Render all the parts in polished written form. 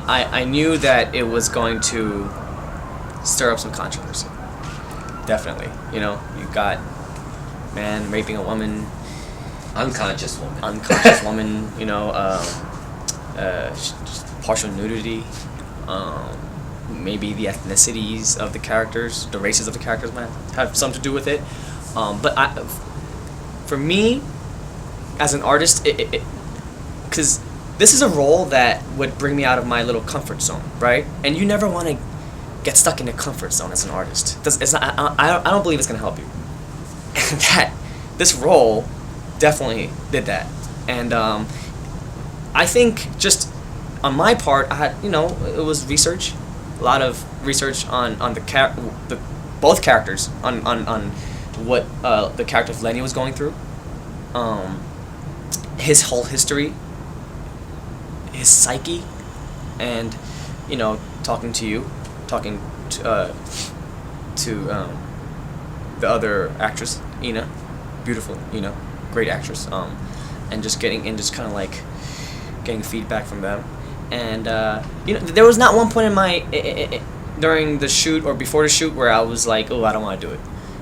I knew that it was going to stir up some controversy. Definitely. You know, you got man raping a woman. Unconscious woman. You know, partial nudity. Maybe the ethnicities of the characters, the races of the characters might have something to do with it. But for me, as an artist, because this is a role that would bring me out of my little comfort zone, right? And you never want to get stuck in a comfort zone as an artist. I don't believe it's going to help you. And that this role definitely did that. And I think just on my part, I had, you know, it was research, a lot of research on the both characters, on what the character of Lenny was going through, his whole history, his psyche, and, you know, talking to the other actress, Ina, beautiful, great actress, and just kind of like getting feedback from them, and there was not one point in my during the shoot or before the shoot where I was like, oh, I don't want to do it.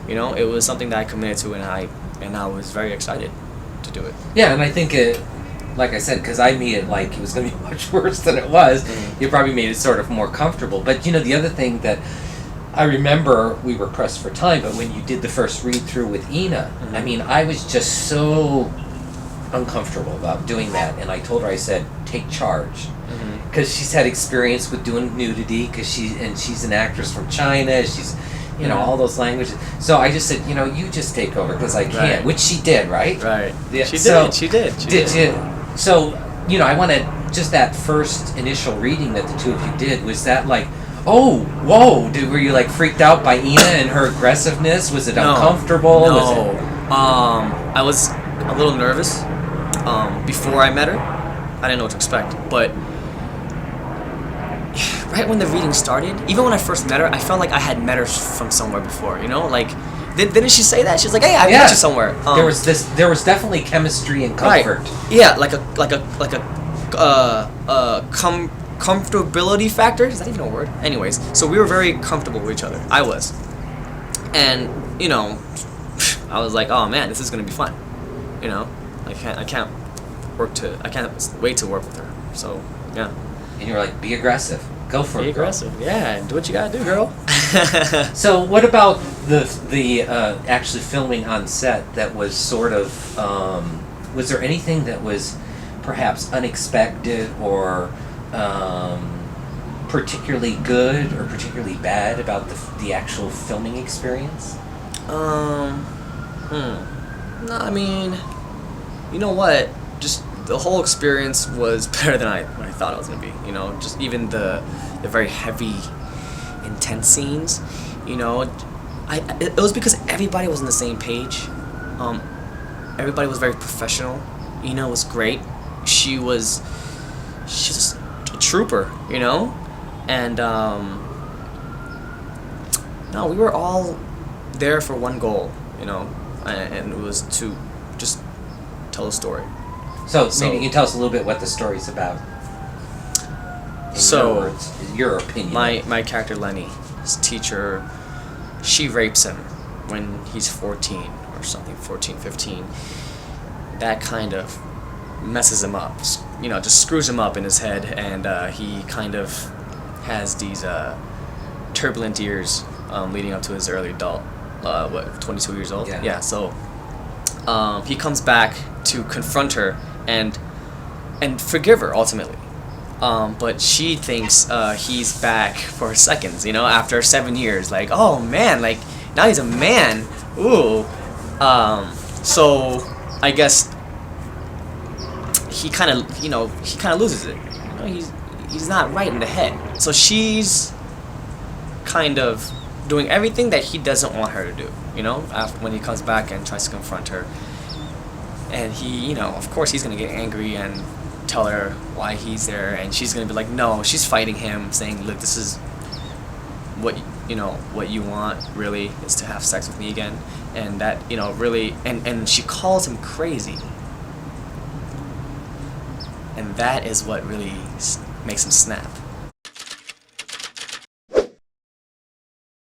It was something that I committed to, and I was very excited to do it. Yeah, and I think it, like I said, because I made it like it was going to be much worse than it was. Mm-hmm. You probably made it sort of more comfortable. But the other thing that I remember, we were pressed for time, but when you did the first read through with Ina, mm-hmm. I mean, I was just so uncomfortable about doing that, and I told her, I said, take charge, because she's had experience with doing nudity, because she's an actress from China, she's all those languages. So I just said, you just take over, because I can't, right. Which she did, right? Right. Yeah. She did. So, I wanted just that first initial reading that the two of you did, was that like, oh, whoa, were you like freaked out by Ina and her aggressiveness? Was it uncomfortable? No. Was it... I was a little nervous before I met her. I didn't know what to expect, but right when the reading started, even when I first met her, I felt like I had met her from somewhere before, like, didn't she say that? She's like, hey, I met you somewhere. There was definitely chemistry and comfort. Right. Yeah, like a comfortability factor. Is that even a word? Anyways, so we were very comfortable with each other. I was, and I was like, oh man, this is gonna be fun. I can't wait to work with her. So yeah. And you were like, be aggressive. Go for it. Be aggressive. Yeah, do what you gotta do, girl. So what about the actually filming on set that was sort of, was there anything that was perhaps unexpected or particularly good or particularly bad about the actual filming experience? No, I mean, you know what? Just the whole experience was better than I thought it was gonna be. Just even the very heavy, intense scenes. It was because everybody was on the same page. Everybody was very professional. Ina was great. She's a trooper, and no, we were all there for one goal, and it was to just tell a story. So maybe you can tell us a little bit what the story's about. In your words, your opinion. My character Lenny, his teacher, she rapes him when he's 14 or something, 14, 15. That kind of messes him up, just screws him up in his head, and he kind of has these turbulent years leading up to his early adult, 22 years old? Yeah, so he comes back to confront her and forgive her ultimately, but she thinks he's back for seconds, after 7 years, like, oh man, like now he's a man, ooh. So I guess he kind of loses it, he's not right in the head, so she's kind of doing everything that he doesn't want her to do, after when he comes back and tries to confront her. And he, of course he's going to get angry and tell her why he's there, and she's going to be like, no, she's fighting him, saying, look, this is what you want really is to have sex with me again, and that, really, and she calls him crazy. And that is what really makes him snap.